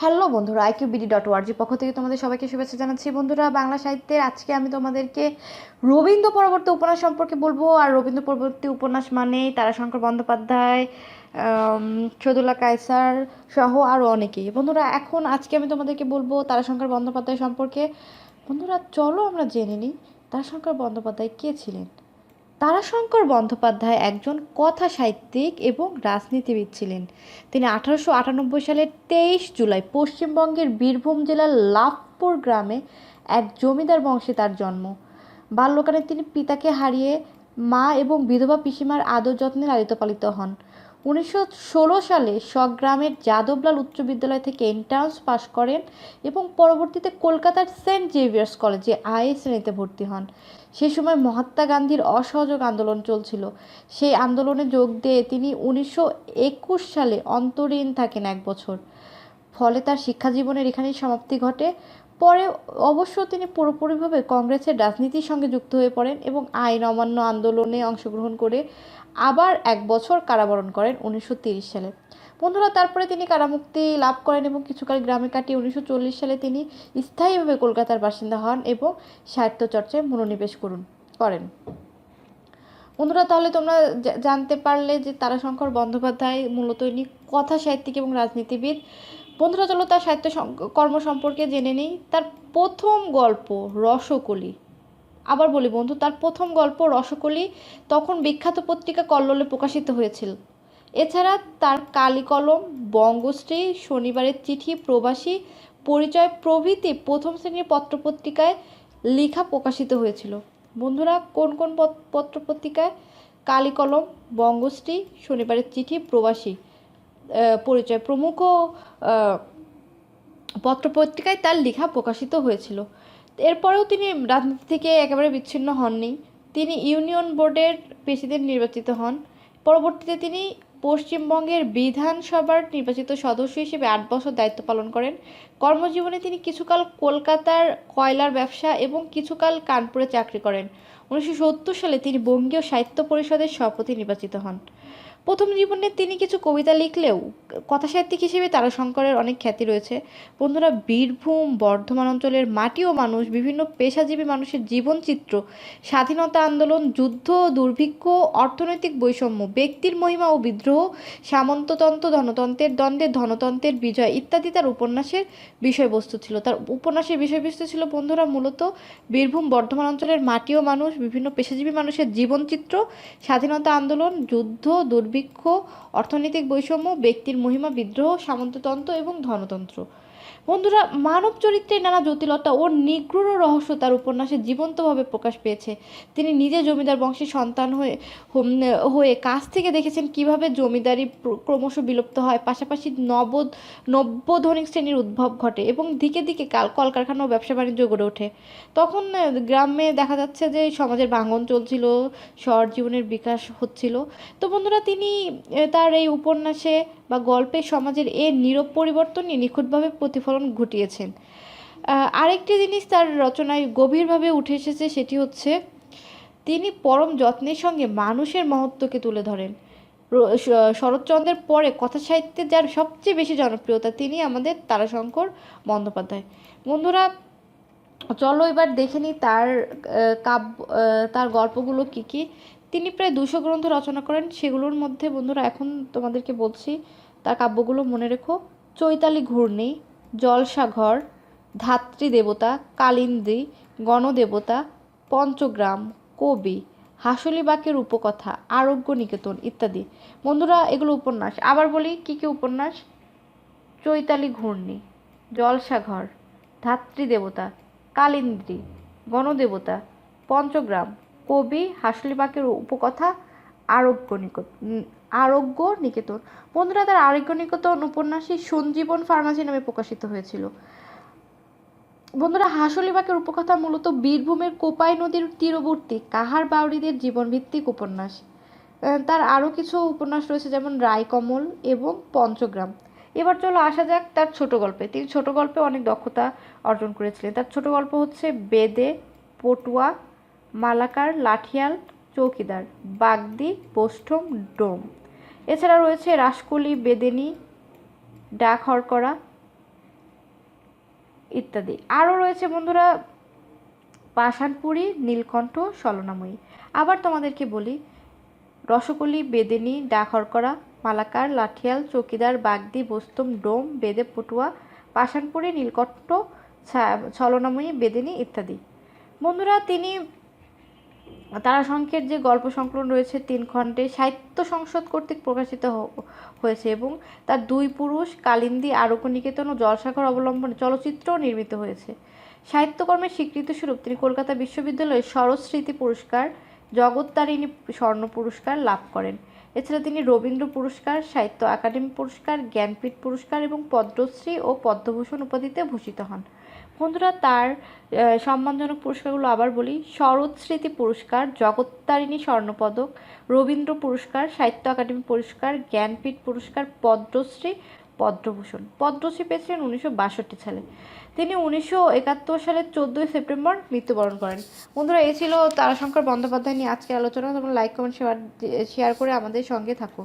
Hello বন্ধুরা, iqbd.org পক্ষ থেকে তোমাদের সবাইকে শুভেচ্ছা জানাচ্ছি। বন্ধুরা, বাংলা সাহিত্যের আজকে আমি তোমাদেরকে রবীন্দ্র পরবর্তী উপন্যাস সম্পর্কে বলবো। আর রবীন্দ্র পরবর্তী উপন্যাস মানেই তারাশঙ্কর বন্দ্যোপাধ্যায়, সদুল্লাহ কায়সার সহ আরও অনেকেই। বন্ধুরা, এখন আজকে আমি তোমাদেরকে বলবো তারাশঙ্কর বন্দ্যোপাধ্যায় সম্পর্কে। বন্ধুরা, চলো আমরা জেনে নিই তারাশঙ্কর বন্দ্যোপাধ্যায় কে ছিলেন। তারাশঙ্কর বন্দ্যোপাধ্যায় একজন কথা সাহিত্যিক এবং রাজনীতিবিদ ছিলেন। তিনি 1898 সালের 23 জুলাই পশ্চিমবঙ্গের বীরভূম জেলার লাভপুর গ্রামে এক জমিদার বংশে তার জন্ম। বাল্যকালে তিনি পিতাকে হারিয়ে মা এবং বিধবা পিসিমার আদর যত্নে লালিত পালিত হন। 1916 সালে স্বগ্রামের যাদবলাল উচ্চ বিদ্যালয় থেকে এন্ট্রান্স পাশ করেন এবং পরবর্তীতে কলকাতার সেন্ট জেভিয়ার্স কলেজে আইএ শ্রেণীতে ভর্তি হন। সে সময় মহাত্মা গান্ধীর অসহযোগ আন্দোলন চলছিল। সেই আন্দোলনে যোগ দিয়ে তিনি 1921 সালে অন্তরীণ থাকেন 1 বছর। ফলে তার শিক্ষা জীবনের এখানেই সমাপ্তি ঘটে। পরে অবশ্য তিনি পুরোপুরিভাবে কংগ্রেসের রাজনীতির সঙ্গে যুক্ত হয়ে পড়েন এবং আইন অমান্য আন্দোলনে অংশগ্রহণ করে আবার 1 বছর কারাবরণ করেন 1930 সালে। বন্ধুরা, তারপরে তিনি কারামুক্তি লাভ করেন এবং কিছুকাল গ্রামে কাটিয়ে 1940 সালে তিনি স্থায়ীভাবে কলকাতার বাসিন্দা হন এবং সাহিত্য চর্চায় মনোনিবেশ করেন। বন্ধুরা, তাহলে তোমরা জানতে পারলে যে তারাশঙ্কর বন্দ্যোপাধ্যায় মূলত ইনি কথা সাহিত্যিক এবং রাজনীতিবিদ। বন্ধুরা, চলো তার সাহিত্য কর্ম সম্পর্কে জেনে নিই। তার প্রথম গল্প রসকলি, আবার বলি বন্ধু, তার প্রথম গল্প রসকলি তখন বিখ্যাত পত্রিকা কল্লোলে প্রকাশিত হয়েছিল। এছাড়া তার কালিকলম, বঙ্গশ্রী, শনিবারের চিঠি, প্রবাসী, পরিচয় প্রভৃতি প্রথম শ্রেণীর পত্রপত্রিকায় লেখা প্রকাশিত হয়েছিল। বন্ধুরা, কোন কোন পত্রপত্রিকায়? কালিকলম, বঙ্গশ্রী, শনিবারের চিঠি, প্রবাসী, পরিচয় প্রমুখ পত্রপত্রিকায় তার লেখা প্রকাশিত হয়েছিল। এরপরেও তিনি রাজনীতি থেকে একেবারে বিচ্ছিন্ন হননি। তিনি ইউনিয়ন বোর্ডের প্রেসিডেন্ট নির্বাচিত হন। পরবর্তীতে তিনি পশ্চিমবঙ্গের বিধানসভার নির্বাচিত সদস্য হিসেবে 8 বছর দায়িত্ব পালন করেন। কর্মজীবনে তিনি কিছুকাল কলকাতার কয়লার ব্যবসা এবং কিছুকাল কানপুরে চাকরি করেন। 1970 সালে তিনি বঙ্গীয় সাহিত্য পরিষদের সভাপতি নির্বাচিত হন। প্রথম জীবনে তিনি কিছু কবিতা লিখলেও কথা সাহিত্যিক হিসেবে তারাশঙ্করের অনেক খ্যাতি রয়েছে। বন্ধুরা, বীরভূম বর্ধমান অঞ্চলের মাটি ও মানুষ, বিভিন্ন পেশাজীবী মানুষের জীবনচিত্র, স্বাধীনতা আন্দোলন, যুদ্ধ, দুর্ভিক্ষ, অর্থনৈতিক বৈষম্য, ব্যক্তির মহিমা ও বিদ্রোহ, সামন্ততন্ত্র ধনতন্ত্রের দ্বন্দ্বে ধনতন্ত্রের বিজয় ইত্যাদি তার উপন্যাসের বিষয়বস্তু ছিল। তার উপন্যাসের বিষয়বস্তু ছিল বন্ধুরা মূলত বীরভূম বর্ধমান অঞ্চলের মাটি ও মানুষ, বিভিন্ন পেশাজীবী মানুষের জীবনচিত্র, স্বাধীনতা আন্দোলন, যুদ্ধ, দুর্ভিক্ষ, অর্থনৈতিক বৈষম্য, ব্যক্তির মহিমা, বিদ্রোহ, সামন্ততন্ত্র এবং ধনতন্ত্র। বন্ধুরা, মানব চরিত্রের নানা জটিলতা ও নিগূঢ় রহস্য তার উপন্যাসে জীবন্তভাবে প্রকাশ পেয়েছে। তিনি নিজে জমিদার বংশের সন্তান হয়ে কাছ থেকে দেখেছেন কিভাবে জমিদারি ক্রমশ বিলুপ্ত হয়, পাশাপাশি নব্যধনিক শ্রেণীর উদ্ভব ঘটে এবং দিকে দিকে কলকারখানা ও ব্যবসা বাণিজ্য গড়ে ওঠে। তখন গ্রামে দেখা যাচ্ছে যে সমাজের ভাঙন চলছিল, শহর জীবনের বিকাশ হচ্ছিল। তো বন্ধুরা, তিনি তার এই উপন্যাসে বা গল্পে সমাজের এর নীরব পরিবর্তন নিয়ে নিখুঁতভাবে প্রতিফলন ঘটিয়েছেন। আরেকটি জিনিস তার রচনায় গভীরভাবে উঠে এসেছে, সেটি হচ্ছে তিনি পরম যত্নের সঙ্গে মানুষের মহত্বকে তুলে ধরেন। শরৎচন্দ্রের পরে কথা সাহিত্যে যার সবচেয়ে বেশি জনপ্রিয়তা তিনি আমাদের তারাশঙ্কর বন্দ্যোপাধ্যায়। বন্ধুরা, চলো এবার দেখে নিই তার গল্পগুলো কী কী। তিনি প্রায় 200 গ্রন্থ রচনা করেন। সেগুলোর মধ্যে বন্ধুরা এখন তোমাদেরকে বলছি তার কাব্যগুলো মনে রেখো: চৈতালি ঘূর্ণি, জলসাঘর, ধাত্রী দেবতা, কালিন্দী, গণদেবতা, পঞ্চগ্রাম, কবি, হাসলিবাকের উপকথা, আরোগ্য নিকেতন ইত্যাদি। বন্ধুরা, এগুলো উপন্যাস। আবার বলি কী কী উপন্যাস: চৈতালি ঘূর্ণি, জলসাঘর, ধাত্রী দেবতা, কালিন্দী, গণদেবতা, পঞ্চগ্রাম, কবি, হাসলিবাকের উপকথা, আরোগ্য নিকেতন। বন্ধুরা, তার আরোগ্য নিকেতন উপন্যাসই সঞ্জীবন ফার্মাসি নামে প্রকাশিত হয়েছিল। বন্ধুরা, হাসলিবাকের উপকথা মূলত বীরভূমের কোপাই নদীর তীরবর্তী কাহার বাউরিদের জীবনভিত্তিক উপন্যাস। তার আরও কিছু উপন্যাস রয়েছে, যেমন রায়কমল এবং পঞ্চগ্রাম। এবার চলো আসা যাক তার ছোট গল্পে। তিনি ছোট গল্পে অনেক দক্ষতা অর্জন করেছিলেন। তার ছোট গল্প হচ্ছে বেদে, পটুয়া, মালাকার, লাঠিয়াল, চৌকিদার, বাগদি, বোষ্টম, ডোম। এছাড়া রয়েছে রাসকলি, বেদেনি, ডাক হরকরা, ইত্যাদি। আরও রয়েছে বন্ধুরা পাষাণপুরী, নীলকণ্ঠ, সলনাময়ী। আবার তোমাদেরকে বলি রসকলি, বেদেনী, ডাকহরকরা, মালাকার, লাঠিয়াল, চৌকিদার, বাগদি, বোস্তম, ডোম, বেদে, পটুয়া, পাষাণপুরী, নীলকণ্ঠ, ছলনাময়ী, বেদেনী ইত্যাদি। বন্ধুরা তারাশঙ্কের যে গল্প সংকলন রয়েছে 3 খণ্ডে সাহিত্য সংসদ কর্তৃক প্রকাশিত হয়েছে এবং তার 2 পুরুষ, কালিন্দী, আরণ্যনিকেতন ও জলসাঘর অবলম্বনে চলচ্চিত্রও নির্মিত হয়েছে। সাহিত্যকর্মের স্বীকৃতিস্বরূপ তিনি কলকাতা বিশ্ববিদ্যালয়ের সরস্মৃতি পুরস্কার, জগত্তারিণী স্বর্ণ পুরস্কার লাভ করেন। এছাড়া তিনি রবীন্দ্র পুরস্কার, সাহিত্য একাডেমি পুরস্কার, জ্ঞানপীঠ পুরস্কার এবং পদ্মশ্রী ও পদ্মভূষণ উপাধিতে ভূষিত হন। বন্ধুরা তার সম্মানজনক পুরস্কারগুলো আবার বলি: সরস্মৃতি পুরস্কার, জগত্তারিণী স্বর্ণপদক, রবীন্দ্র পুরস্কার, সাহিত্য একাডেমি পুরস্কার, জ্ঞানপীঠ পুরস্কার, পদ্মশ্রী, পদ্মভূষণ। পদ্মশ্রী পেয়েছিলেন 1962 সালে। তিনি 1971 সালের 14 সেপ্টেম্বর মৃত্যুবরণ করেন। বন্ধুরা এই ছিল তারাশঙ্কর বন্দ্যোপাধ্যায় নিয়ে আজকের আলোচনা। তোমরা লাইক, কমেন্ট, শেয়ার করে আমাদের সঙ্গে থাকো।